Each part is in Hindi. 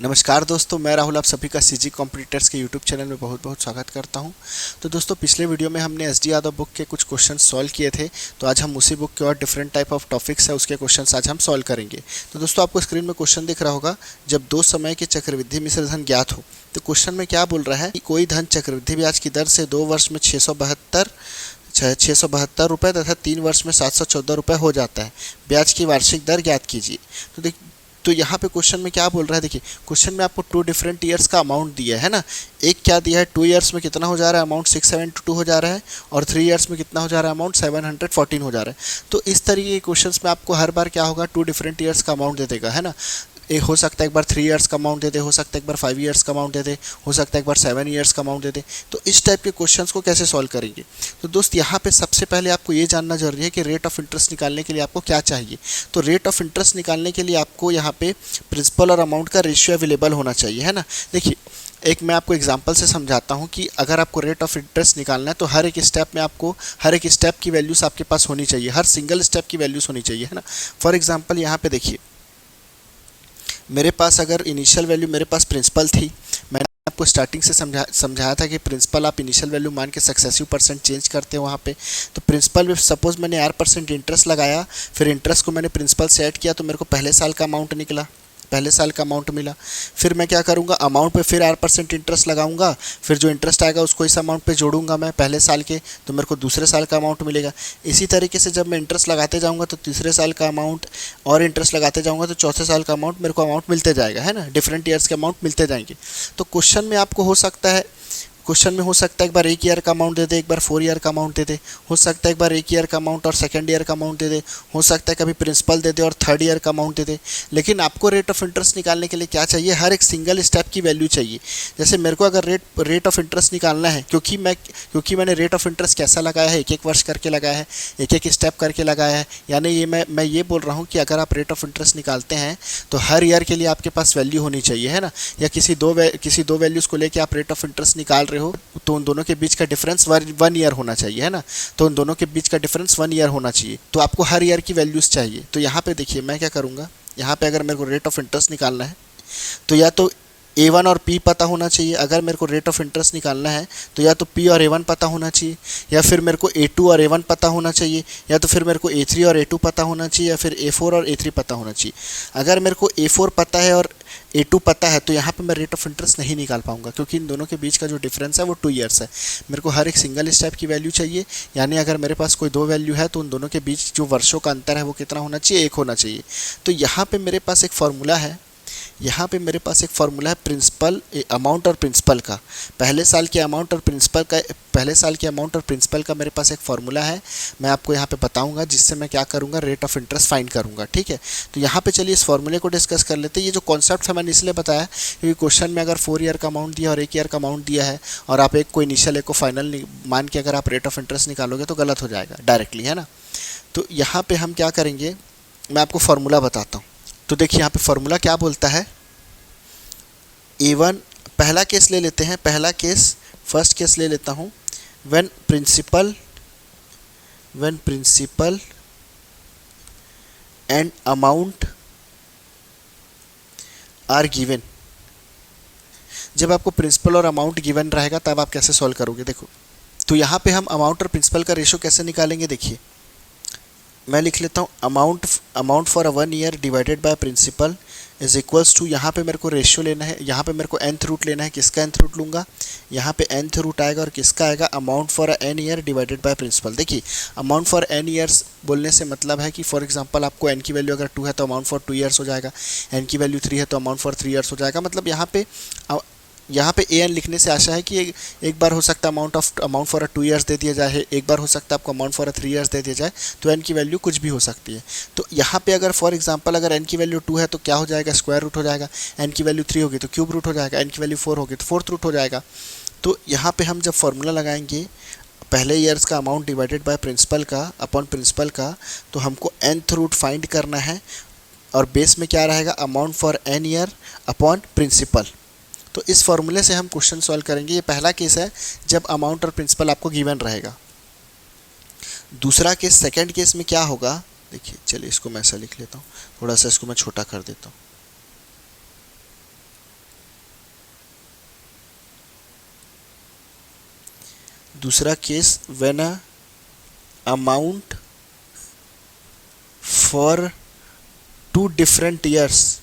नमस्कार दोस्तों, मैं राहुल आप सभी का सीजी कॉम्पिटिटर्स के यूट्यूब चैनल में बहुत बहुत स्वागत करता हूं। तो दोस्तों, पिछले वीडियो में हमने एस डी यादव बुक के कुछ क्वेश्चन सॉल्व किए थे। तो आज हम उसी बुक के और डिफरेंट टाइप ऑफ टॉपिक्स है उसके क्वेश्चंस आज हम सॉल्व करेंगे। तो दोस्तों, आपको स्क्रीन में क्वेश्चन दिख रहा होगा, जब दो समय के चक्रवृद्धि मिश्र धन ज्ञात हो। तो क्वेश्चन में क्या बोल रहा है कि कोई धन चक्रवृद्धि ब्याज की दर से 2 वर्ष में 672 रुपये तथा 3 वर्ष में 714 रुपये हो जाता है। ब्याज की वार्षिक दर ज्ञात कीजिए। तो यहाँ पे क्वेश्चन में क्या बोल रहा है, देखिए क्वेश्चन में आपको 2 डिफरेंट ईयर्स का अमाउंट दिया है ना। एक क्या दिया है, 2 ईयर्स में कितना हो जा रहा है अमाउंट 672 हो जा रहा है, और 3 ईयर्स में कितना हो जा रहा है अमाउंट 714 हो जा रहा है। तो इस तरीके के क्वेश्चंस में आपको हर बार क्या होगा, 2 डिफरेंट ईयर्स का अमाउंट दे देगा, है ना। एक हो सकता है एक बार 3 ईयर्स का अमाउंट दे दे, हो सकता है एक बार 5 ईयर्स का अमाउंट दे दे, हो सकता है एक बार 7 ईयर्स का अमाउंट दे दे। तो इस टाइप के क्वेश्चंस को कैसे सॉल्व करेंगे। तो दोस्त, यहाँ पे सबसे पहले आपको ये जानना जरूरी है कि रेट ऑफ इंटरेस्ट निकालने के लिए आपको क्या चाहिए। तो रेट ऑफ इंटरेस्ट निकालने के लिए आपको यहाँ पे प्रिंसिपल और अमाउंट का रेशियो अवेलेबल होना चाहिए, है ना। देखिए, एक मैं आपको एग्जांपल से समझाता हूँ कि अगर आपको रेट ऑफ इंटरेस्ट निकालना है तो हर एक स्टेप में आपको हर एक स्टेप की वैल्यूज़ आपके पास होनी चाहिए, हर सिंगल स्टेप की वैल्यूज़ होनी चाहिए, है ना। फॉर एग्जांपल यहाँ पे देखिए, मेरे पास अगर इनिशियल वैल्यू मेरे पास प्रिंसिपल थी, मैंने आपको स्टार्टिंग से समझाया था कि प्रिंसिपल आप इनिशियल वैल्यू मान के सक्सेसिव परसेंट चेंज करते हैं वहाँ पे। तो प्रिंसिपल में सपोज मैंने R% इंटरेस्ट लगाया, फिर इंटरेस्ट को मैंने प्रिंसिपल से ऐड किया तो मेरे को पहले साल का अमाउंट निकला, पहले साल का अमाउंट मिला। फिर मैं क्या करूँगा, अमाउंट पे फिर R% इंटरेस्ट लगाऊंगा, फिर जो इंटरेस्ट आएगा उसको इस अमाउंट पे जोड़ूंगा मैं पहले साल के, तो मेरे को दूसरे साल का अमाउंट मिलेगा। इसी तरीके से जब मैं इंटरेस्ट लगाते जाऊंगा तो तीसरे साल का अमाउंट, और इंटरेस्ट लगाते जाऊंगा तो चौथे साल का अमाउंट, मेरे को अमाउंट मिलते जाएगा, है ना। डिफरेंट ईयर्स के अमाउंट मिलते जाएंगे। तो क्वेश्चन में आपको हो सकता है, एक बार 1 ईयर का अमाउंट दे दे, एक बार 4 ईयर का अमाउंट दे दे, हो सकता है एक बार 1 ईयर का अमाउंट और सेकंड ईयर का अमाउंट दे दे, हो सकता है कभी प्रिंसिपल दे दे और 3rd ईयर का अमाउंट दे दे। लेकिन आपको रेट ऑफ इंटरेस्ट निकालने के लिए क्या चाहिए, हर एक सिंगल स्टेप की वैल्यू चाहिए। जैसे मेरे को अगर रेट ऑफ इंटरेस्ट निकालना है, क्योंकि मैंने रेट ऑफ इंटरेस्ट कैसा लगाया है, 1-1 वर्ष करके लगाया है, 1-1 स्टेप करके लगाया है। यानी ये मैं ये बोल रहा हूँ कि अगर आप रेट ऑफ इंटरेस्ट निकालते हैं तो हर ईयर के लिए आपके पास वैल्यू होनी चाहिए, है ना। या किसी दो वैल्यूज़ को लेके आप रेट ऑफ इंटरेस्ट निकाल रहे हो तो उन दोनों के बीच का डिफरेंस 1 ईयर होना चाहिए, है ना। तो उन दोनों के बीच का डिफरेंस 1 ईयर होना चाहिए। तो आपको हर ईयर की वैल्यूज़ चाहिए। तो यहाँ पे देखिए मैं क्या करूँगा, यहाँ पे अगर मेरे को रेट ऑफ इंटरेस्ट निकालना है तो या तो A1 और P पता होना चाहिए। अगर मेरे को रेट ऑफ इंटरेस्ट निकालना है तो या तो P और A1 पता होना चाहिए, या फिर मेरे को A2 और A1 पता होना चाहिए, या तो फिर मेरे को A3 और A2 पता होना चाहिए, या फिर A4 और A3 पता होना चाहिए। अगर मेरे को A4 पता है और A2 पता है तो यहाँ पे मैं रेट ऑफ इंटरेस्ट नहीं निकाल पाऊंगा, क्योंकि इन दोनों के बीच का जो डिफरेंस है वो 2 ईयर्स है। मेरे को हर एक सिंगल स्टेप की वैल्यू चाहिए। यानी अगर मेरे पास कोई 2 वैल्यू है तो उन दोनों के बीच जो वर्षों का अंतर है वो कितना होना चाहिए, 1 होना चाहिए। तो यहाँ पे मेरे पास एक फार्मूला है, प्रिंसिपल अमाउंट और प्रिंसिपल का। पहले साल के अमाउंट और प्रिंसिपल का मेरे पास एक फार्मूला है। मैं आपको यहाँ पे बताऊंगा, जिससे मैं क्या करूँगा, रेट ऑफ इंटरेस्ट फाइंड करूँगा, ठीक है। तो यहाँ पे चलिए इस फार्मूले को डिस्कस कर लेते हैं। ये जो कॉन्सेप्ट है मैंने इसलिए बताया क्योंकि क्वेश्चन में अगर 4 ईयर का अमाउंट दिया और 1 ईयर का अमाउंट दिया है, और आप एक को इनिशियल एक को फाइनल मान के अगर आप रेट ऑफ इंटरेस्ट निकालोगे तो गलत हो जाएगा डायरेक्टली, है ना। तो यहाँ पर हम क्या करेंगे, मैं आपको फार्मूला बताता हूँ। तो देखिए यहाँ पे फार्मूला क्या बोलता है, A1 पहला केस ले लेते हैं, फर्स्ट केस ले लेता हूँ। When principal and amount are given. जब आपको प्रिंसिपल और अमाउंट गिवन रहेगा तब आप कैसे सॉल्व करोगे, देखो। तो यहाँ पे हम अमाउंट और प्रिंसिपल का रेशो कैसे निकालेंगे, देखिए मैं लिख लेता हूँ, amount for 1 year divided by principal is equals to, यहाँ पे मेरे को रेशियो लेना है, यहाँ पे मेरे को nth रूट लेना है। किसका nth रूट लूँगा, यहाँ पे nth रूट आएगा, और किसका आएगा, amount for n year divided by principal. देखिए अमाउंट फॉर n ईयर्स बोलने से मतलब है कि फॉर एग्जांपल आपको n की वैल्यू अगर 2 है तो अमाउंट फॉर 2 ईयर्स हो जाएगा, n की वैल्यू 3 है तो अमाउंट फॉर 3 ईयर्स हो जाएगा। मतलब यहाँ पे an लिखने से आशा है कि एक बार हो सकता है अमाउंट फॉर 2 ईयर्स दे दिया जाए, एक बार हो सकता है आपको अमाउंट फॉर 3 ईयर्स दे दिया जाए, तो n की वैल्यू कुछ भी हो सकती है। तो यहाँ पे अगर फॉर एग्जांपल अगर n की वैल्यू 2 है तो क्या हो जाएगा, स्क्वायर रूट हो जाएगा। n की वैल्यू 3 होगी तो क्यूब रूट हो जाएगा, n की वैल्यू 4 होगी तो फोर्थ रूट हो जाएगा। तो यहाँ पे हम जब फॉर्मूला लगाएंगे पहले ईयर्स का अमाउंट डिवाइडेड बाय प्रिंसिपल का अपॉन प्रिंसिपल का, तो हमको nth रूट फाइंड करना है, और बेस में क्या रहेगा, amount for n year upon principal. तो इस फॉर्मूले से हम क्वेश्चन सॉल्व करेंगे। ये पहला केस है जब अमाउंट और प्रिंसिपल आपको गिवन रहेगा। दूसरा केस, सेकंड केस में क्या होगा, देखिए चलिए इसको मैं ऐसा लिख लेता हूँ, थोड़ा सा इसको मैं छोटा कर देता हूँ। दूसरा case when a amount for two different years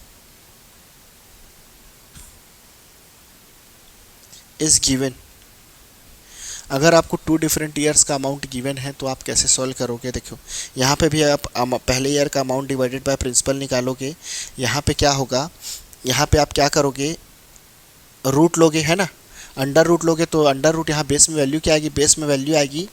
is given. अगर आपको टू डिफरेंट ईयर्स का अमाउंट गिवन है तो आप कैसे सॉल्व करोगे? देखो यहाँ पे भी आप पहले ईयर का अमाउंट डिवाइडेड बाय प्रिंसिपल निकालोगे। यहाँ पे क्या होगा, यहाँ पे आप क्या करोगे, रूट लोगे है ना, अंडर रूट लोगे तो अंडर रूट यहाँ बेस में वैल्यू क्या आएगी, बेस में वैल्यू आएगी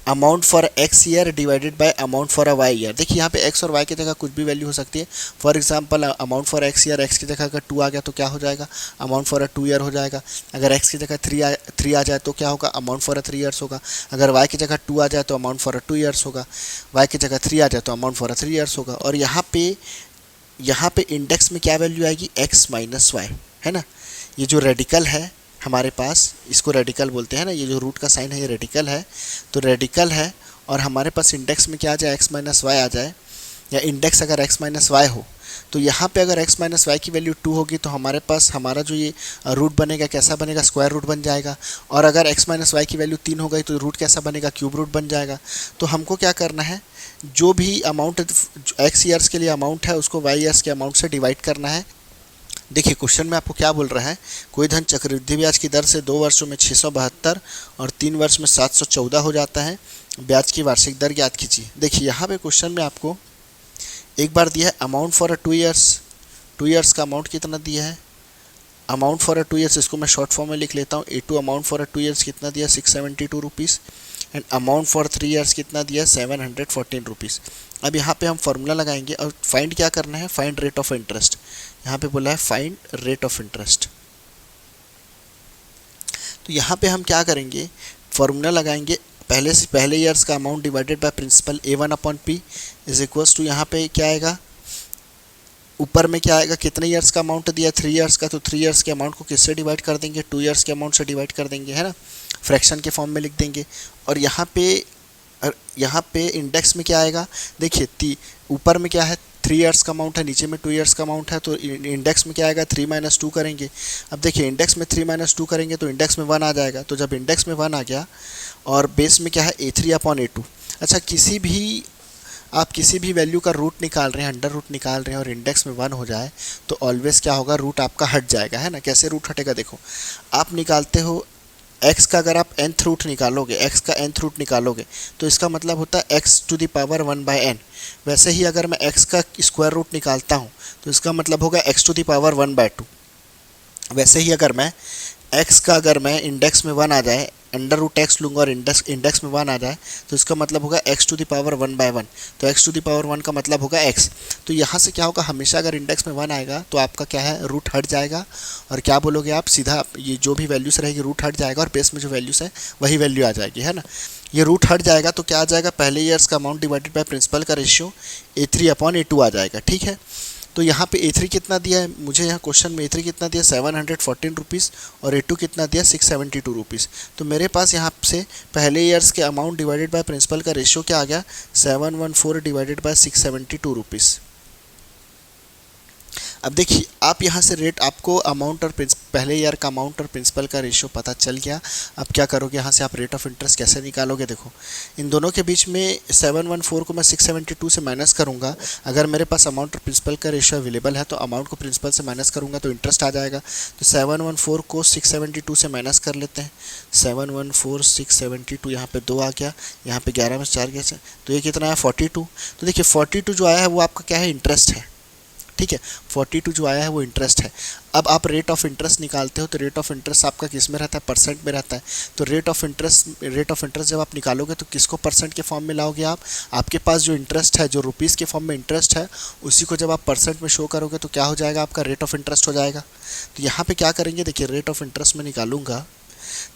amount for x year divided by amount for a y year. देखिए यहाँ पे एक्स और वाई की जगह कुछ भी वैल्यू हो सकती है। For example amount for x year, x की जगह अगर 2 आ गया तो क्या हो जाएगा, अमाउंट फॉर अ 2 ईयर हो जाएगा। अगर एक्स की जगह 3 आ जाए तो क्या होगा, अमाउंट फॉर अ 3 ईयर्स होगा। अगर वाई की जगह 2 आ जाए तो अमाउंट फॉर अ 2 ईयर्स होगा। वाई की जगह 3 आ जाए तो अमाउंट फॉर अ 3 ईयर्स होगा। और यहाँ पे इंडेक्स में क्या वैल्यू आएगी, एक्स माइनस वाई, है ना। ये जो रेडिकल है हमारे पास, इसको रेडिकल बोलते हैं ना, ये जो रूट का साइन है ये रेडिकल है, तो रेडिकल है और हमारे पास इंडेक्स में क्या आ जाए, एक्स माइनस वाई आ जाए, या इंडेक्स अगर एक्स माइनस वाई हो तो यहाँ पे अगर एक्स माइनस वाई की वैल्यू 2 होगी तो हमारे पास हमारा जो ये रूट बनेगा कैसा बनेगा, स्क्वायर रूट बन जाएगा। और अगर एक्स माइनस वाई की वैल्यू 3 हो गई तो रूट कैसा बनेगा, क्यूब रूट बन जाएगा। तो हमको क्या करना है, जो भी अमाउंट एक्स ईयर्स के लिए अमाउंट है उसको वाई ईयर्स के अमाउंट से डिवाइड करना है। देखिए क्वेश्चन में आपको क्या बोल रहा है, कोई धन चक्रवृद्धि ब्याज की दर से 2 वर्षों में 672 और 3 वर्ष में 714 हो जाता है, ब्याज की वार्षिक दर ज्ञात कीजिए। देखिए यहाँ पे क्वेश्चन में आपको एक बार दिया है amount for a 2 years, 2 years का अमाउंट कितना दिया है, अमाउंट फॉर अ 2 ईयर्स, इसको मैं शॉर्ट फॉर्म में लिख लेता हूँ, A2 amount for a 2 years कितना दिया, 672 rupees, and amount for 3 years कितना दिया, 714 रुपीज़। अब यहाँ पे हम फॉर्मूला लगाएंगे और फाइंड क्या करना है, फाइंड रेट ऑफ इंटरेस्ट। यहाँ पे बोला है फाइंड रेट ऑफ इंटरेस्ट। तो यहाँ पे हम क्या करेंगे, फॉर्मूला लगाएंगे, पहले ईयर्स का amount divided by principal A1 upon P is equals to, यहाँ पे क्या आएगा, ऊपर में क्या आएगा, कितने ईयर्स का अमाउंट दिया, 3 ईयर्स का, तो 3 ईयर्स के अमाउंट को किससे डिवाइड कर देंगे, 2 ईयर्स के अमाउंट से डिवाइड कर देंगे, है ना, फ्रैक्शन के फॉर्म में लिख देंगे। और यहाँ पे इंडेक्स में क्या आएगा, देखिए ऊपर में क्या है, 3 ईयर्स का अमाउंट है, नीचे में 2 ईयर्स का अमाउंट है, तो इंडेक्स में क्या आएगा, 3 माइनस 2 करेंगे। अब देखिए इंडेक्स में 3 माइनस 2 करेंगे तो इंडेक्स में 1 आ जाएगा। तो जब इंडेक्स में 1 आ गया और बेस में क्या है, A3 अपॉन A2। अच्छा, आप किसी भी वैल्यू का रूट निकाल रहे हैं, अंडर रूट निकाल रहे हैं और इंडेक्स में 1 हो जाए तो ऑलवेज क्या होगा, रूट आपका हट जाएगा, है ना। कैसे रूट हटेगा, देखो आप निकालते हो x का, अगर आप nth रूट निकालोगे, x का nth रूट निकालोगे तो इसका मतलब होता है x to the power 1/n। वैसे ही अगर मैं x का स्क्वायर रूट निकालता हूँ तो इसका मतलब होगा x टू द पावर 1/2। वैसे ही अगर मैं इंडेक्स में 1 आ जाए, अंडर रूट एक्स लूँगा और इंडेक्स में 1 आ जाए तो इसका मतलब होगा x टू द पावर 1/1। तो x टू द पावर 1 का मतलब होगा x। तो यहाँ से क्या होगा, हमेशा अगर इंडेक्स में 1 आएगा तो आपका क्या है, रूट हट जाएगा। और क्या बोलोगे आप, सीधा ये जो भी वैल्यूस रहेगी रूट हट जाएगा और बेस में जो वैल्यूस है वही वैल्यू आ जाएगी, है ना। ये रूट हट जाएगा तो क्या आ जाएगा, पहले ईयर्स का अमाउंट डिवाइडेड बाय प्रिंसिपल का रेशियो A3 अपॉन A2 आ जाएगा, ठीक है। तो यहाँ पे A3 कितना दिया है मुझे, यहाँ क्वेश्चन में A3 कितना दिया, 714 रुपीज़, और A2 कितना दिया, 672 रुपीज़। तो मेरे पास यहाँ से पहले ईयर्स के अमाउंट डिवाइडेड बाय प्रिंसिपल का रेशियो क्या आ गया, 714 डिवाइडेड बाय 672 रुपीज़। अब देखिए आप यहाँ से रेट, आपको अमाउंट और पहले ईयर का अमाउंट और प्रिंसिपल का रेशियो पता चल गया। अब क्या करोगे, यहाँ से आप रेट ऑफ इंटरेस्ट कैसे निकालोगे, देखो इन दोनों के बीच में 714 को मैं 672 से माइनस करूँगा। अगर मेरे पास अमाउंट और प्रिंसिपल का रेशियो अवेलेबल है तो अमाउंट को प्रिंसिपल से माइनस करूँगा तो इंटरेस्ट आ जाएगा। तो 714 को 672 से माइनस कर लेते हैं, 714 672, यहाँ पे 2 आ गया, यहाँ पे 11 में 4 गया, तो ये कितना है 42। तो देखिए 42 जो आया है वो आपका क्या है, इंटरेस्ट है, ठीक है। 42 जो आया है वो इंटरेस्ट है। अब आप रेट ऑफ इंटरेस्ट निकालते हो तो रेट ऑफ इंटरेस्ट आपका किस में रहता है, परसेंट में रहता है। तो रेट ऑफ इंटरेस्ट जब आप निकालोगे तो किसको परसेंट के फॉर्म में लाओगे आप, आपके पास जो इंटरेस्ट है, जो रुपीज़ के फॉर्म में इंटरेस्ट है, उसी को जब आप परसेंट में शो करोगे तो क्या हो जाएगा, आपका रेट ऑफ इंटरेस्ट हो जाएगा। तो यहाँ पे क्या करेंगे, देखिए रेट ऑफ इंटरेस्ट में निकालूंगा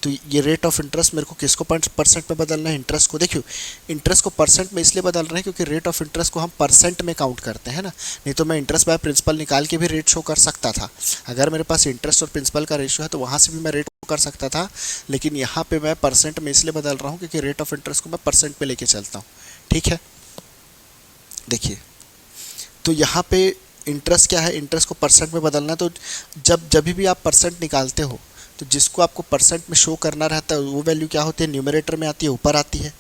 तो ये रेट ऑफ इंटरेस्ट मेरे को किसको परसेंट में बदलना है, इंटरेस्ट को। देखियो इंटरेस्ट को परसेंट में इसलिए बदल रहे हैं क्योंकि रेट ऑफ इंटरेस्ट को हम परसेंट में काउंट करते हैं ना, नहीं तो मैं इंटरेस्ट बाय प्रिंसिपल निकाल के भी रेट शो कर सकता था। अगर मेरे पास इंटरेस्ट और प्रिंसिपल का रेशियो है तो वहाँ से भी मैं रेट कर सकता था, लेकिन यहाँ पे मैं परसेंट में इसलिए बदल रहा हूँ क्योंकि रेट ऑफ इंटरेस्ट को मैं परसेंट में लेके चलता हूँ, ठीक है। देखिए तो यहाँ पे इंटरेस्ट क्या है, इंटरेस्ट को परसेंट में बदलना, तो जब भी आप परसेंट निकालते हो तो जिसको आपको परसेंट में शो करना रहता है वो वैल्यू क्या होती है, न्यूमरेटर में आती है, ऊपर आती है।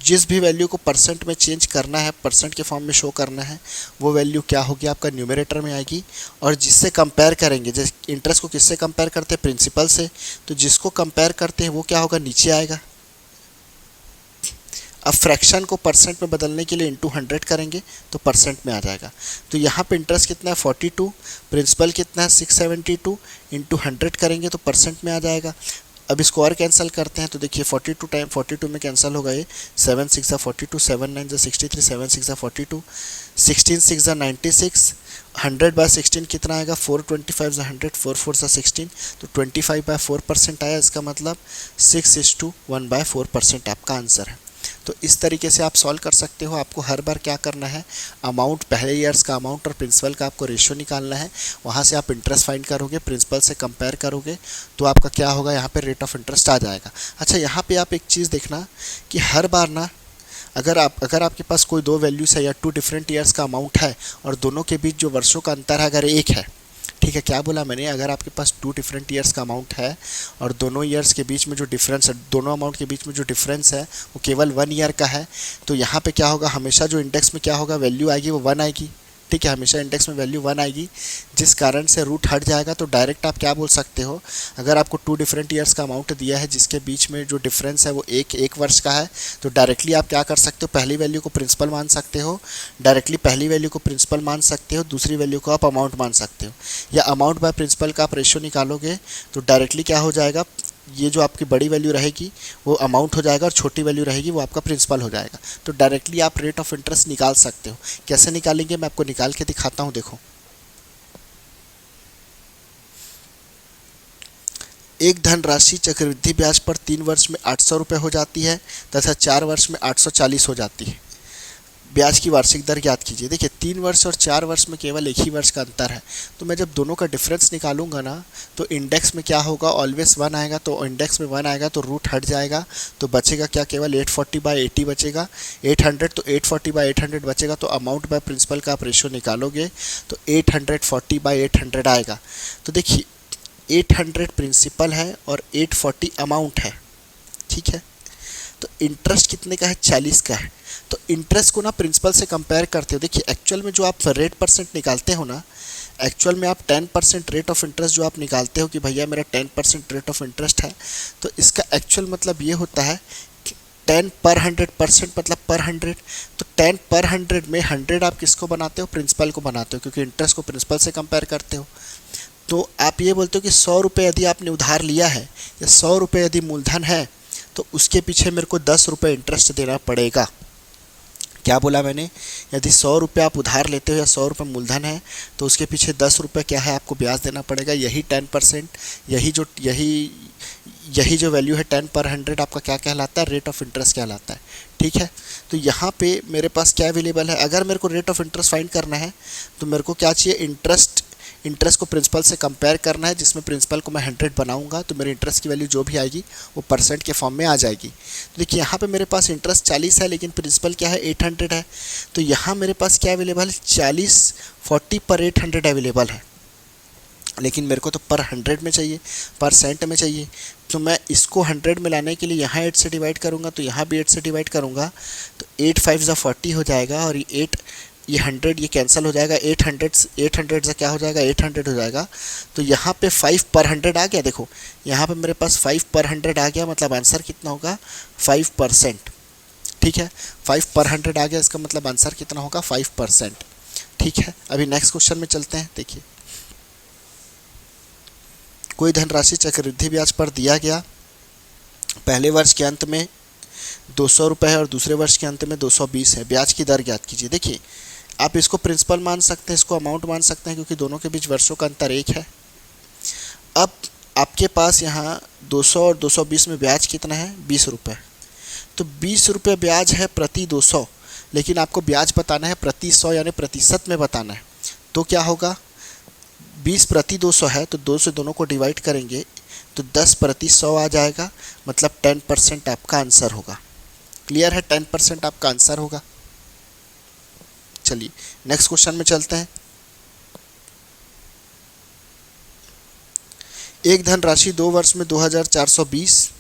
जिस भी वैल्यू को परसेंट में चेंज करना है, परसेंट के फॉर्म में शो करना है, वो वैल्यू क्या होगी, आपका न्यूमरेटर में आएगी। और जिससे कंपेयर करेंगे, जैसे इंटरेस्ट को किससे कंपेयर करते हैं, प्रिंसिपल से, तो जिसको कंपेयर करते हैं वो क्या होगा, नीचे आएगा। अब फ्रैक्शन को परसेंट में बदलने के लिए इंटू 100 करेंगे तो परसेंट में आ जाएगा। तो यहाँ पे इंटरेस्ट कितना है 42, प्रिंसिपल कितना है 672, इंटू 100 करेंगे तो परसेंट में आ जाएगा। अब इसको और कैंसिल करते हैं तो देखिए 42 टाइम 42 में कैंसिल होगा ये, 7 6 42, 7 9 63, 7 6 42, 16 6 96, 100/16 कितना आएगा, 425 100, 4 4 16, तो 25/4% आया। इसका मतलब 6:1/4% आपका आंसर है। तो इस तरीके से आप सॉल्व कर सकते हो। आपको हर बार क्या करना है, अमाउंट, पहले ईयर्स का अमाउंट और प्रिंसिपल का आपको रेशियो निकालना है। वहाँ से आप इंटरेस्ट फाइंड करोगे, प्रिंसिपल से कंपेयर करोगे तो आपका क्या होगा, यहाँ पे रेट ऑफ इंटरेस्ट आ जाएगा। अच्छा, यहाँ पे आप एक चीज़ देखना कि हर बार ना अगर आपके पास कोई दो वैल्यूज़ है या 2 डिफरेंट ईयर्स का अमाउंट है और दोनों के बीच जो वर्षों का अंतर है अगर एक है, ठीक है, क्या बोला मैंने, अगर आपके पास 2 डिफरेंट ईयर्स का अमाउंट है और दोनों ईयर्स के बीच में जो डिफरेंस है, दोनों अमाउंट के बीच में जो डिफरेंस है वो केवल 1 ईयर का है, तो यहाँ पे क्या होगा, हमेशा जो इंडेक्स में क्या होगा, वैल्यू आएगी वो 1 आएगी। ठीक है, हमेशा इंडेक्स में वैल्यू 1 आएगी, जिस कारण से रूट हट जाएगा। तो डायरेक्ट आप क्या बोल सकते हो, अगर आपको 2 डिफरेंट ईयर्स का अमाउंट दिया है जिसके बीच में जो डिफरेंस है वो एक वर्ष का है, तो डायरेक्टली आप क्या कर सकते हो, पहली वैल्यू को प्रिंसिपल मान सकते हो, डायरेक्टली पहली वैल्यू को प्रिंसिपल मान सकते हो, दूसरी वैल्यू को आप अमाउंट मान सकते हो। या अमाउंट बाय प्रिंसिपल का आप रेशियो निकालोगे तो डायरेक्टली क्या हो जाएगा, ये जो आपकी बड़ी वैल्यू रहेगी वो अमाउंट हो जाएगा और छोटी वैल्यू रहेगी वो आपका प्रिंसिपल हो जाएगा। तो डायरेक्टली आप रेट ऑफ इंटरेस्ट निकाल सकते हो। कैसे निकालेंगे मैं आपको निकाल के दिखाता हूँ। देखो, एक धनराशि चक्रवृद्धि ब्याज पर 3 वर्ष में 800 रुपये हो जाती है तथा 4 वर्ष में 840 हो जाती है। ब्याज की वार्षिक दर ज्ञात कीजिए। देखिए, 3 वर्ष और 4 वर्ष में केवल एक ही वर्ष का अंतर है, तो मैं जब दोनों का डिफरेंस निकालूंगा ना तो इंडेक्स में क्या होगा, ऑलवेज 1 आएगा, तो इंडेक्स में 1 आएगा तो रूट हट जाएगा, तो बचेगा क्या, केवल 840/80 बचेगा, 800, तो 840/800 बचेगा। तो अमाउंट बाय प्रिंसिपल का आप रेशियो निकालोगे तो 840/800 आएगा। तो देखिए 800 प्रिंसिपल है और 840 अमाउंट है, ठीक है। तो इंटरेस्ट कितने का है, 40 का है। तो इंटरेस्ट को ना प्रिंसिपल से कंपेयर करते हो। देखिए, एक्चुअल में जो आप रेट परसेंट निकालते हो ना, एक्चुअल में आप 10% रेट ऑफ इंटरेस्ट जो आप निकालते हो कि भैया मेरा 10% रेट ऑफ इंटरेस्ट है, तो इसका एक्चुअल मतलब ये होता है 10/100% मतलब पर 100। तो 10/100 में 100 आप किसको बनाते हो, प्रिंसिपल को बनाते हो, क्योंकि इंटरेस्ट को प्रिंसिपल से कंपेयर करते हो। तो आप ये बोलते हो कि 100 रुपये यदि आपने उधार लिया है या 100 रुपये यदि मूलधन है तो उसके पीछे मेरे को 10 रुपये इंटरेस्ट देना पड़ेगा। क्या बोला मैंने, यदि 100 रुपये आप उधार लेते हो या 100 रुपये मूलधन है तो उसके पीछे 10 रुपये क्या है, आपको ब्याज देना पड़ेगा। यही 10%, यही जो वैल्यू है 10/100 आपका क्या कहलाता है, रेट ऑफ इंटरेस्ट कहलाता है। ठीक है, तो यहाँ पे मेरे पास क्या अवेलेबल है, अगर मेरे को रेट ऑफ इंटरेस्ट फाइंड करना है तो मेरे को क्या चाहिए, इंटरेस्ट को प्रिंसिपल से कंपेयर करना है, जिसमें प्रिंसिपल को मैं 100 बनाऊंगा तो मेरे इंटरेस्ट की वैल्यू जो भी आएगी वो परसेंट के फॉर्म में आ जाएगी। तो देखिए, यहाँ पे मेरे पास इंटरेस्ट 40 है लेकिन प्रिंसिपल क्या है, 800 है। तो यहाँ मेरे पास क्या अवेलेबल है, 40/800 अवेलेबल है, लेकिन मेरे को तो पर 100 में चाहिए, परसेंट में चाहिए। तो मैं इसको 100 में लाने के लिए यहाँ 8 से डिवाइड करूँगा तो यहाँ भी 8 से डिवाइड करूँगा, तो 8 5 40 हो जाएगा और ये 100 ये कैंसिल हो जाएगा, 800 से क्या हो जाएगा, 800 हो जाएगा। तो यहाँ पे 5/100 आ गया। देखो, यहाँ पे मेरे पास 5/100 आ गया, मतलब आंसर कितना होगा, 5%। ठीक है, 5/100 आ गया, इसका मतलब आंसर कितना होगा, 5%। ठीक है, अभी नेक्स्ट क्वेश्चन में चलते हैं। देखिए, कोई धनराशि चक्रवृद्धि ब्याज पर दिया गया, पहले वर्ष के अंत में 200 रुपये है और दूसरे वर्ष के अंत में 220 है, ब्याज की दर ज्ञात कीजिए। देखिए, आप इसको प्रिंसिपल मान सकते हैं, इसको अमाउंट मान सकते हैं, क्योंकि दोनों के बीच वर्षों का अंतर एक है। अब आपके पास यहाँ 200 और 220 में ब्याज कितना है, 20 रुपये। तो 20 रुपये ब्याज है प्रति 200, लेकिन आपको ब्याज बताना है प्रति 100 यानी प्रतिशत में बताना है। तो क्या होगा, 20 प्रति 200 है तो 2 से दोनों को डिवाइड करेंगे तो 10 प्रति 100 आ जाएगा, मतलब 10% आपका आंसर होगा। क्लियर है, 10% आपका आंसर होगा। चलिए नेक्स्ट क्वेश्चन में चलते हैं। एक धनराशि 2 वर्ष में 2420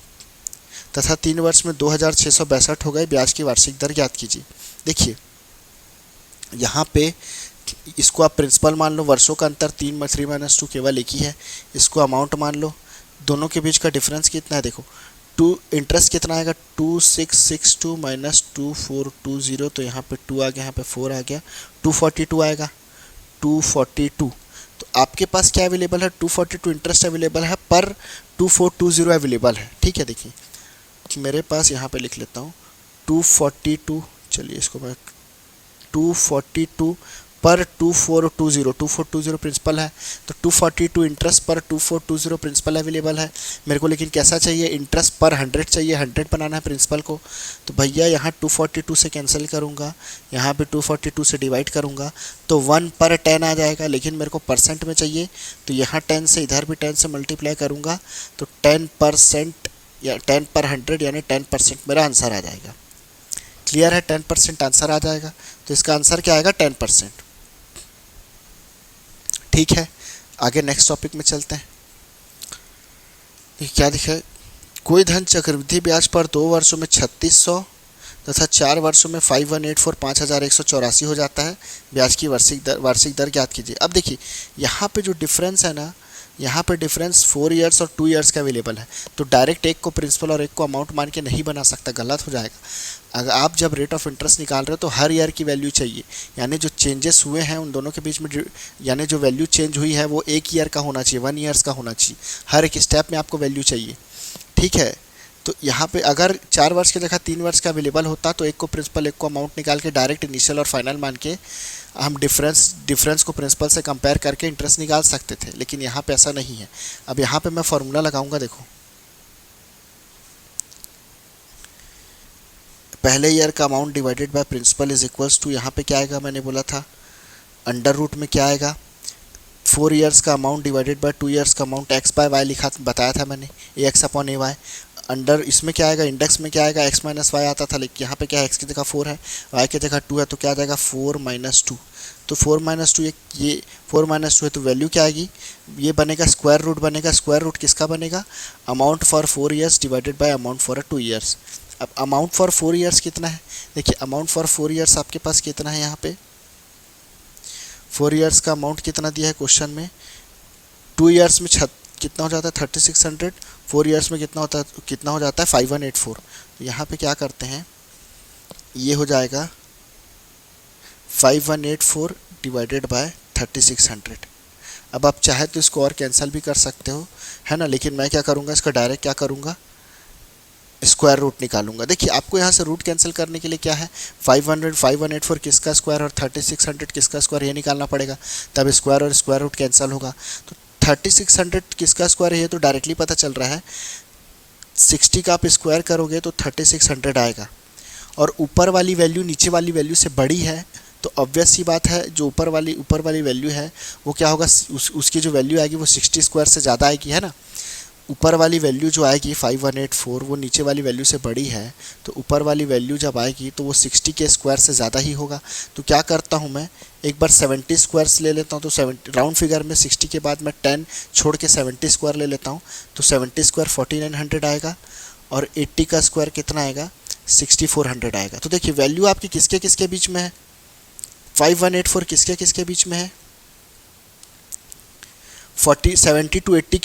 तथा 3 वर्ष में 2662 हो गए। ब्याज की वार्षिक दर ज्ञात कीजिए। देखिए यहाँ पे इसको आप प्रिंसिपल मान लो, वर्षों का अंतर 3 - 2 केवल एक ही है। इसको अमाउंट मान लो, दोनों के बीच का डिफरेंस कितना है देखो, इंटरेस्ट कितना आएगा 2662 माइनस 2420, तो यहाँ पे 2 आ गया, यहाँ पे 4 आ गया, 242 आएगा, 242। तो आपके पास क्या अवेलेबल है, 242 इंटरेस्ट अवेलेबल है पर 2420 अवेलेबल है। ठीक है, देखिए मेरे पास यहाँ पे लिख लेता हूँ 242, चलिए इसको मैं 242 पर 2420 प्रिंसिपल है, तो 242 इंटरेस्ट पर 2420 प्रिंसिपल अवेलेबल है मेरे को। लेकिन कैसा चाहिए, इंटरेस्ट पर 100 चाहिए, 100 बनाना है प्रिंसिपल को। तो भैया यहाँ 242 से कैंसिल करूँगा, यहाँ पे 242 से डिवाइड करूँगा तो 1 पर 10 आ जाएगा, लेकिन मेरे को परसेंट में चाहिए तो यहाँ 10 से इधर भी 10 से मल्टीप्लाई करूँगा तो 10% या 10 पर 100 यानी 10% मेरा आंसर आ जाएगा। क्लियर है, 10% आंसर आ जाएगा। तो इसका आंसर क्या आएगा, 10%। ठीक है, आगे नेक्स्ट टॉपिक में चलते हैं। क्या लिखा है, कोई धन चक्रवृद्धि ब्याज पर 2 वर्षों में 3600 तथा 4 वर्षों में 5184 5184 हो जाता है। ब्याज की वार्षिक दर ज्ञात कीजिए। अब देखिए यहाँ पे जो डिफरेंस है ना, यहाँ पे डिफरेंस 4 ईयर्स और 2 ईयर्स का अवेलेबल है, तो डायरेक्ट एक को प्रिंसिपल और एक को अमाउंट मान के नहीं बना सकता, गलत हो जाएगा। अगर आप जब रेट ऑफ इंटरेस्ट निकाल रहे हो तो हर ईयर की वैल्यू चाहिए, यानी जो चेंजेस हुए हैं उन दोनों के बीच में, यानी जो वैल्यू चेंज हुई है वो 1 ईयर का होना चाहिए, 1 ईयर्स का होना चाहिए, हर एक स्टेप में आपको वैल्यू चाहिए। ठीक है, तो यहाँ पे अगर 4 वर्ष की जगह 3 वर्ष का अवेलेबल होता तो एक को प्रिंसिपल एक को अमाउंट निकाल के डायरेक्ट इनिशियल और फाइनल मान के हम डिफरेंस को प्रिंसिपल से कंपेयर करके इंटरेस्ट निकाल सकते थे, लेकिन यहाँ पे ऐसा नहीं है। अब यहाँ पे मैं फॉर्मूला लगाऊंगा, देखो पहले ईयर का amount divided by principal is equals to, यहाँ पे क्या आएगा, मैंने बोला था अंडर रूट में क्या आएगा, 4 ईयर्स का अमाउंट डिवाइडेड बाय 2 ईयर्स का अमाउंट, एक्स बाय वाई लिखा बताया था मैंने, AX अपॉन AY। अंडर इसमें क्या आएगा, इंडेक्स में क्या आएगा, x माइनस वाई आता था, लेकिन यहाँ पे क्या है, x की जगह 4 है, y की जगह 2 है, तो क्या आ जाएगा 4 - 2। तो 4 - 2 ये 4 - 2 है, तो वैल्यू क्या आएगी, ये बनेगा स्क्वायर रूट बनेगा। स्क्वायर रूट किसका बनेगा, amount for 4 years divided by amount for 2 years. अब अमाउंट फॉर 4 ईयर्स कितना है, देखिए अमाउंट फॉर 4 ईयर्स आपके पास कितना है, यहाँ पे 4 ईयर्स का अमाउंट कितना दिया है क्वेश्चन में, 2 ईयर्स में कितना हो जाता है 3600, 4 ईयर्स में कितना हो जाता है 5184। तो यहाँ पे क्या करते हैं, ये हो जाएगा 5184 डिवाइडेड बाय 3600। अब आप चाहे तो इसको और कैंसिल भी कर सकते हो, है ना, लेकिन मैं क्या करूँगा, इसका डायरेक्ट क्या करूँगा, स्क्वायर रूट निकालूंगा। देखिए आपको यहाँ से रूट कैंसिल करने के लिए क्या है, 5184 किसका स्क्वायर और 3600 किसका स्क्वायर, ये निकालना पड़ेगा, तब स्क्वायर और स्क्वायर रूट कैंसिल होगा। तो 3600 किसका स्क्वायर है, ये तो डायरेक्टली पता चल रहा है, 60 का आप स्क्वायर करोगे तो 3600 आएगा, और ऊपर वाली वैल्यू नीचे वाली वैल्यू से बड़ी है, तो ऑब्वियस सी बात है जो ऊपर वाली वैल्यू है वो क्या होगा, उसकी जो वैल्यू आएगी वो 60 स्क्वायर से ज़्यादा आएगी, है ना। ऊपर वाली वैल्यू जो आएगी 5184 वो नीचे वाली वैल्यू से बड़ी है, तो ऊपर वाली वैल्यू जब आएगी तो वो 60 के स्क्वायर से ज़्यादा ही होगा। तो क्या करता हूँ मैं, एक बार 70 स्क्वायर्स ले लेता हूँ, तो 70 राउंड फिगर में 60 के बाद मैं 10 छोड़ के 70 स्क्वायर ले लेता हूँ, तो 70 स्क्वायर 4900 आएगा, और 80 का स्क्वायर कितना आएगा 6400 आएगा। तो देखिए वैल्यू आपकी किसके किसके बीच में है, 5184 किसके किसके बीच में है, 70 to 80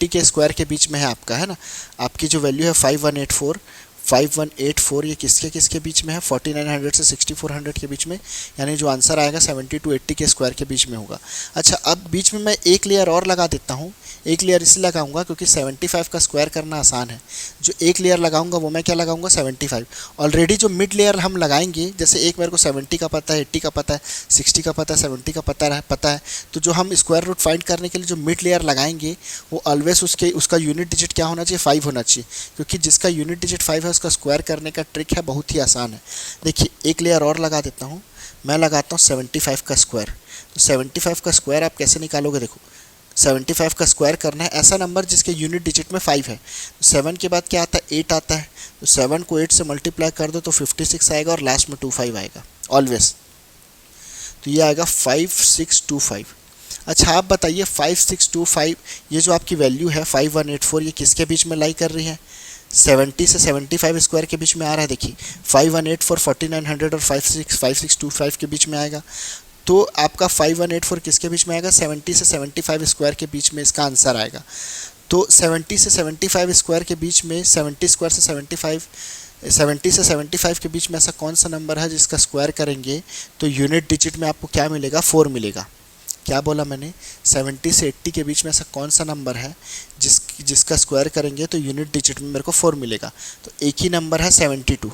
के स्क्वायर के बीच में है आपका, है ना। आपकी जो वैल्यू है 5184 ये किसके किसके बीच में है, 4900 से 6400 के बीच में, यानी जो आंसर आएगा 70 to 80 के स्क्वायर के बीच में होगा। अच्छा, अब बीच में मैं एक लेयर और लगा देता हूँ, एक लेयर इसलिए लगाऊंगा क्योंकि 75 का स्क्वायर करना आसान है। जो एक लेयर लगाऊंगा वो मैं क्या लगाऊंगा 75। ऑलरेडी जो मिड लेयर हम लगाएंगे, जैसे एक मेरे को 70 का पता है, 80 का पता है, 60 का पता है, 70 का पता है, तो जो हम स्क्वायर रूट फाइंड करने के लिए जो मिड लेयर लगाएंगे वो ऑलवेज उसका यूनिट डिजिट क्या होना चाहिए, 5 होना चाहिए, क्योंकि जिसका यूनिट डिजिट 5 है उसका स्क्वायर करने का ट्रिक है, बहुत ही आसान है। देखिए एक लेयर और लगा देता हूँ, मैं लगाता हूँ 75 का स्क्वायर। तो 75 का स्क्वायर आप कैसे निकालोगे, देखो 75 का स्क्वायर करना है ऐसा नंबर जिसके यूनिट डिजिट में 5 है। तो 7 के बाद क्या आता है 8 आता है, तो 7 को 8 से मल्टीप्लाई कर दो तो 56 आएगा और लास्ट में 25 आएगा ऑलवेज। तो ये आएगा 5625। अच्छा आप बताइए 5625 ये जो आपकी वैल्यू है 5184 ये किसके बीच में लाई कर रही है? 70 से 75 स्क्वायर के बीच में आ रहा है। देखिए 5184 4900 और 5625 के बीच में आएगा। तो आपका 5184 किसके बीच में आएगा? 70 से 75 स्क्वायर के बीच में इसका आंसर आएगा। तो 70 से 75 स्क्वायर के बीच में 70 स्क्वायर से 70 से 75 के बीच में ऐसा कौन सा नंबर है जिसका स्क्वायर करेंगे तो यूनिट डिजिट में आपको क्या मिलेगा? 4 मिलेगा। क्या बोला मैंने? 70 से 80 के बीच में ऐसा कौन सा नंबर है जिसका स्क्वायर करेंगे तो यूनिट डिजिट में मेरे को 4 मिलेगा? तो एक ही नंबर है 72।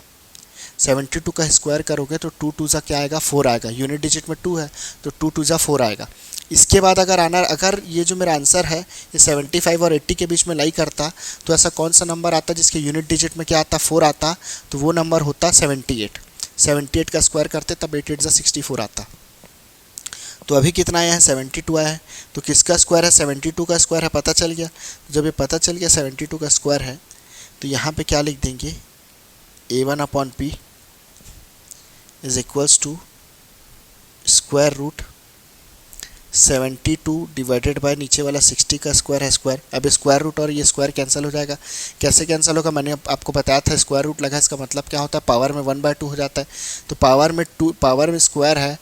72 का स्क्वायर करोगे तो 2 2 क्या आएगा? 4 आएगा। यूनिट डिजिट में 2 है तो 2 2 4 आएगा। इसके बाद अगर ये जो मेरा आंसर है ये 75 और 80 के बीच में लाई करता तो ऐसा कौन सा नंबर आता जिसके यूनिट डिजिट में क्या आता? 4 आता। तो वो नंबर होता 78। 78 का स्क्वायर करते तब 8 8 64 आता। तो अभी कितना आया है? 72 आया है। तो किसका स्क्वायर है? 72 का स्क्वायर है। पता चल गया। जब ये पता चल गया 72 का स्क्वायर है तो यहाँ पे क्या लिख देंगे? a1/p is equals to square root 72 divided by नीचे वाला 60 का स्क्वायर है स्क्वायर। अब स्क्वायर रूट और ये स्क्वायर कैंसिल हो जाएगा। कैसे कैंसिल होगा? मैंने आपको बताया था स्क्वायर रूट लगा, इसका मतलब क्या होता है? पावर में 1/2 हो जाता है। तो पावर में स्क्वायर है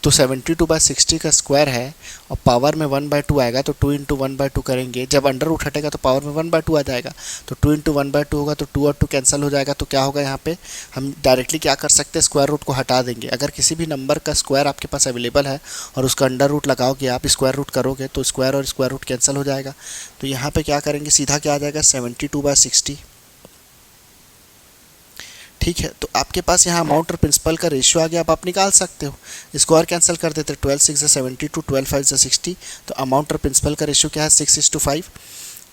तो 72/60 का स्क्वायर है और पावर में 1/2 आएगा तो 2 × 1/2 करेंगे। जब अंडर रूट हटेगा तो पावर में 1/2 आ जाएगा। तो 2 × 1/2 होगा तो 2 और 2 कैंसिल हो जाएगा। तो क्या होगा यहाँ पे? हम डायरेक्टली क्या कर सकते हैं? स्क्वायर रूट को हटा देंगे। अगर किसी भी नंबर का स्क्वायर आपके पास अवेलेबल है और उसका अंडर रूट लगाओगे, आप स्क्वायर रूट करोगे तो स्क्वायर और स्क्वायर रूट कैंसिल हो जाएगा। तो यहाँ पर क्या करेंगे? सीधा क्या आ जाएगा? 72/60। ठीक है। तो आपके पास यहाँ अमाउंट और प्रिंसिपल का रेशियो आ गया। अब आप निकाल सकते हो। स्क्वायर कैंसिल कर देते, 12 6 72, 12 5 60। तो अमाउंट और प्रिंसिपल का रेशियो क्या है? 6:5।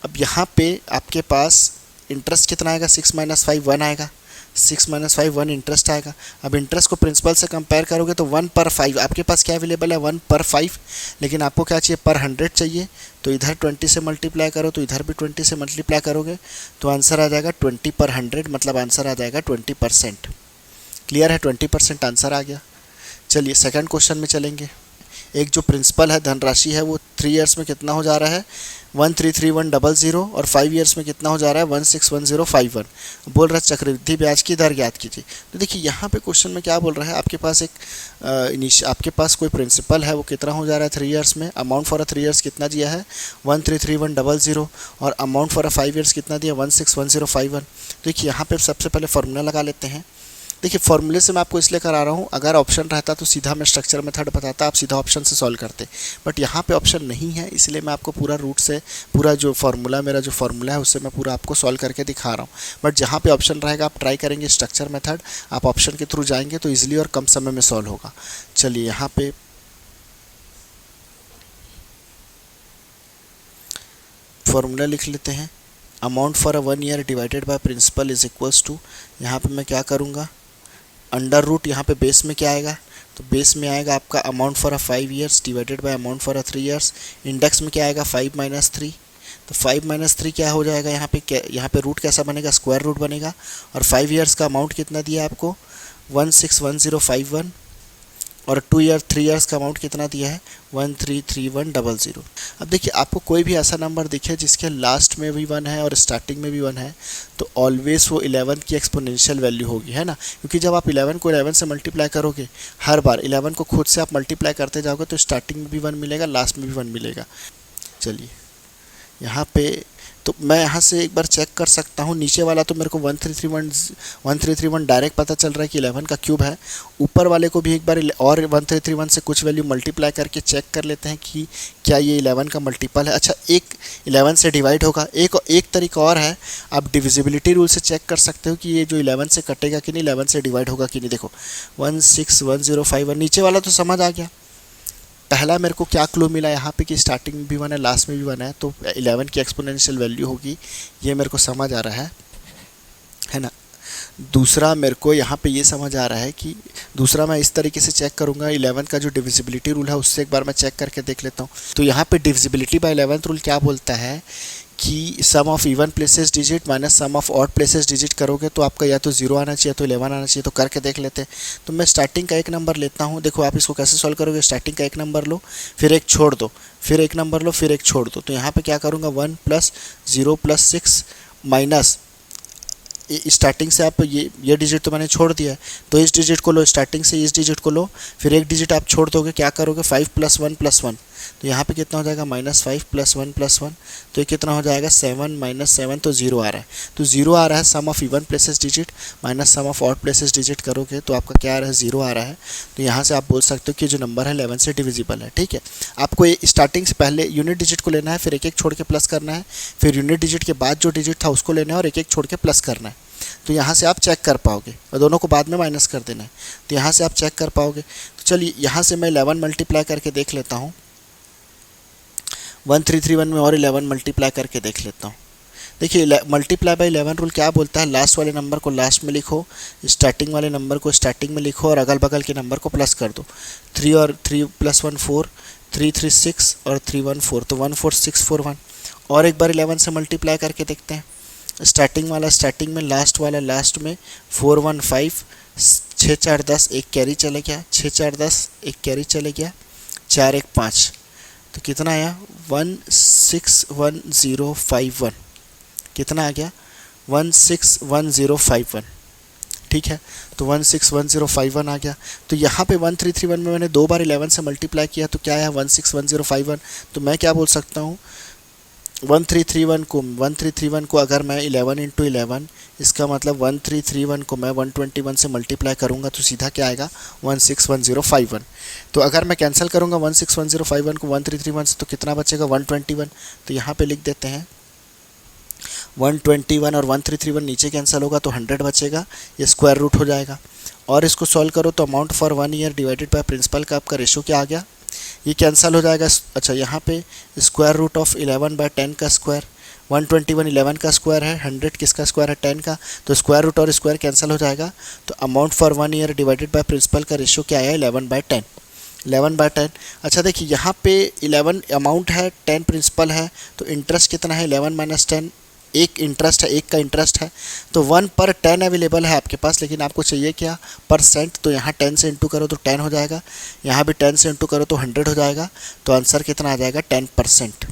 अब यहाँ पे आपके पास इंटरेस्ट कितना आएगा? 6 - 5 1 आएगा। 6 - 5 1 इंटरेस्ट आएगा। अब इंटरेस्ट को प्रिंसिपल से कंपेयर करोगे तो 1/5 आपके पास क्या अवेलेबल है? 1/5। लेकिन आपको क्या चाहिए? पर 100 चाहिए। तो इधर 20 से मल्टीप्लाई करो तो इधर भी 20 से मल्टीप्लाई करोगे तो आंसर आ जाएगा 20/100, मतलब आंसर आ जाएगा 20%। क्लियर है? 20% आंसर आ गया। चलिए सेकंड क्वेश्चन में चलेंगे। एक जो प्रिंसिपल है धनराशि है वो 3 इयर्स में कितना हो जा रहा है? 133100 और 5 इयर्स में कितना हो जा रहा है? 161051। बोल रहा है चक्रवृद्धि ब्याज की दर ज्ञात कीजिए। तो देखिए यहाँ पे क्वेश्चन में क्या बोल रहा है? आपके पास आपके पास कोई प्रिंसिपल है वो कितना हो जा रहा है 3 इयर्स में? अमाउंट फॉर 3 इयर्स कितना दिया है? 133100 और अमाउंट फॉर 5 इयर्स कितना दिया? 161051। देखिए यहाँ पे सबसे पहले फॉर्मूला लगा लेते हैं। देखिए फॉर्मूले से मैं आपको इसलिए करा रहा हूँ, अगर ऑप्शन रहता तो सीधा मैं स्ट्रक्चर मेथड बताता, आप सीधा ऑप्शन से सॉल्व करते। बट यहाँ पे ऑप्शन नहीं है, इसलिए मैं आपको पूरा रूट से पूरा जो फार्मूला मेरा जो फार्मूला है उससे मैं पूरा आपको सॉल्व करके दिखा रहा हूँ। बट जहाँ पे ऑप्शन रहेगा आप ट्राई करेंगे स्ट्रक्चर मेथड, आप ऑप्शन के थ्रू जाएंगे तो ईजिली और कम समय में सॉल्व होगा। चलिए यहाँ पे फॉर्मूला लिख लेते हैं। Amount for a 1 year divided by principal is equals to, यहाँ पे मैं क्या करूँगा? अंडर रूट यहाँ पे बेस में क्या आएगा? तो बेस में आएगा आपका amount for a 5 years divided by amount for a 3 years. Index में क्या आएगा? 5 - 3। तो 5 - 3 क्या हो जाएगा? यहाँ पे रूट कैसा बनेगा? स्क्वायर रूट बनेगा। और 5 इयर्स का अमाउंट कितना दिया है आपको? 161051। और 3 इयर्स का अमाउंट कितना दिया है? 133100। अब देखिए आपको कोई भी ऐसा नंबर दिखे जिसके लास्ट में भी 1 है और स्टार्टिंग में भी 1 है तो ऑलवेज वो 11 की एक्सपोनेंशियल वैल्यू होगी, है ना? क्योंकि जब आप 11 को 11 से मल्टीप्लाई करोगे, हर बार 11 को खुद से आप मल्टीप्लाई करते जाओगे तो स्टार्टिंग में भी 1 मिलेगा, लास्ट में भी 1 मिलेगा। चलिए यहाँ पे तो मैं यहाँ से एक बार चेक कर सकता हूँ। नीचे वाला तो मेरे को 1331 डायरेक्ट पता चल रहा है कि 11 का क्यूब है। ऊपर वाले को भी एक बार और 1331 से कुछ वैल्यू मल्टीप्लाई करके चेक कर लेते हैं कि क्या ये 11 का मल्टीपल है। अच्छा, एक 11 से डिवाइड होगा। एक तरीका और है, आप डिविजिबिलिटी रूल से चेक कर सकते हो कि ये जो 11 से कटेगा कि नहीं, 11 से डिवाइड होगा कि नहीं। देखो 161051, नीचे वाला तो समझ आ गया। पहला मेरे को क्या क्लू मिला यहाँ पे कि स्टार्टिंग में भी 1 है, लास्ट में भी 1 है, तो 11 की एक्सपोनेंशियल वैल्यू होगी, ये मेरे को समझ आ रहा है ना। दूसरा मेरे को यहाँ पे ये समझ आ रहा है कि दूसरा मैं इस तरीके से चेक करूँगा, 11 का जो डिविजिबिलिटी रूल है उससे एक बार मैं चेक करके देख लेता हूँ। तो यहाँ पे डिविजिबिलिटी बाय 11th रूल क्या बोलता है कि sum of even places digit minus sum of odd places digit करोगे तो आपका या तो 0 आना चाहिए तो 11 आना चाहिए। तो करके देख लेते हैं। तो मैं स्टार्टिंग का एक नंबर लेता हूँ। देखो आप इसको कैसे सॉल्व करोगे, स्टार्टिंग का एक नंबर लो, फिर एक छोड़ दो, फिर एक नंबर लो, फिर एक छोड़ दो। तो यहाँ पे क्या करूँगा, 1 + 0 + 6 माइनस स्टार्टिंग से आप ये डिजिट तो मैंने छोड़ दिया है, तो इस डिजिट को लो, स्टार्टिंग से इस डिजिट को लो, फिर एक डिजिट आप छोड़ दोगे, क्या करोगे, 5 + 1 + 1। तो यहाँ पे कितना हो जाएगा, -5 + 1 + 1। तो ये कितना हो जाएगा, 7 - 7, तो 0 आ रहा है। तो 0 आ रहा है, sum of even places digit minus sum of odd places digit करोगे तो आपका क्या आ रहा है, 0 आ रहा है। तो यहाँ से आप बोल सकते हो कि जो नंबर है 11 से डिविजिबल है। ठीक है, आपको ये स्टार्टिंग से पहले यूनिट डिजिट को लेना है, फिर एक एक छोड़ के प्लस करना है, फिर यूनिट डिजिट के बाद जो डिजिट था उसको लेना है और एक एक छोड़ के प्लस करना है। तो यहाँ से आप चेक कर पाओगे, और दोनों को बाद में माइनस कर देना है। तो यहाँ से आप चेक कर पाओगे। तो चलिए यहाँ से मैं 11 मल्टीप्लाई करके देख लेता हूँ, 1331 में और 11 मल्टीप्लाई करके देख लेता हूँ। देखिए मल्टीप्लाई बाय 11 रूल क्या बोलता है, लास्ट वाले नंबर को लास्ट में लिखो, स्टार्टिंग वाले नंबर को स्टार्टिंग में लिखो और अगल बगल के नंबर को प्लस कर दो। 3 और 3 + 1 4, 3 3 6 और 3 1 4, तो 14641। और एक बार 11 से मल्टीप्लाई करके देखते हैं। स्टार्टिंग वाला स्टार्टिंग में, लास्ट वाला लास्ट में, 4 1 5, 6 4 10, एक कैरी चले गया, 6 4 10, एक कैरी चले गया, 4 1 5। तो कितना आया, 161051। कितना आ गया, 161051। ठीक है, तो 161051 आ गया। तो यहाँ पे 1331 में मैंने 2 बार 11 से मल्टीप्लाई किया तो क्या आया, 161051। तो मैं क्या बोल सकता हूँ, 1331 को अगर मैं 11 × 11, इसका मतलब 1331 को मैं 121 से मल्टीप्लाई करूँगा तो सीधा क्या आएगा, 161051। तो अगर मैं कैंसिल करूँगा 161051 को 1331 से तो कितना बचेगा, 121। तो यहाँ पे लिख देते हैं 121 और 1331 नीचे कैंसिल होगा तो 100 बचेगा, ये स्क्वायर रूट हो जाएगा। और इसको सॉल्व करो तो amount for 1 year divided by principal का आपका रेशो क्या आ गया, ये कैंसिल हो जाएगा। अच्छा, यहाँ पे स्क्वायर रूट ऑफ 11/10 का स्क्वायर, 121 11 का स्क्वायर है, 100 किसका स्क्वायर है, 10 का, तो स्क्वायर रूट और स्क्वायर कैंसिल हो जाएगा। तो amount for 1 year divided by principal का रेशियो क्या आया, 11/10। 11/10। अच्छा देखिए यहाँ पे 11 अमाउंट है, 10 प्रिंसिपल है, तो इंटरेस्ट कितना है, 11 - 10, एक इंटरेस्ट है, एक का इंटरेस्ट है। तो 1/10 अवेलेबल है आपके पास, लेकिन आपको चाहिए क्या, परसेंट। तो यहाँ 10 से इंटू करो तो 10 हो जाएगा, यहाँ भी 10 से इंटू करो तो 100 हो जाएगा। तो आंसर कितना आ जाएगा, 10%।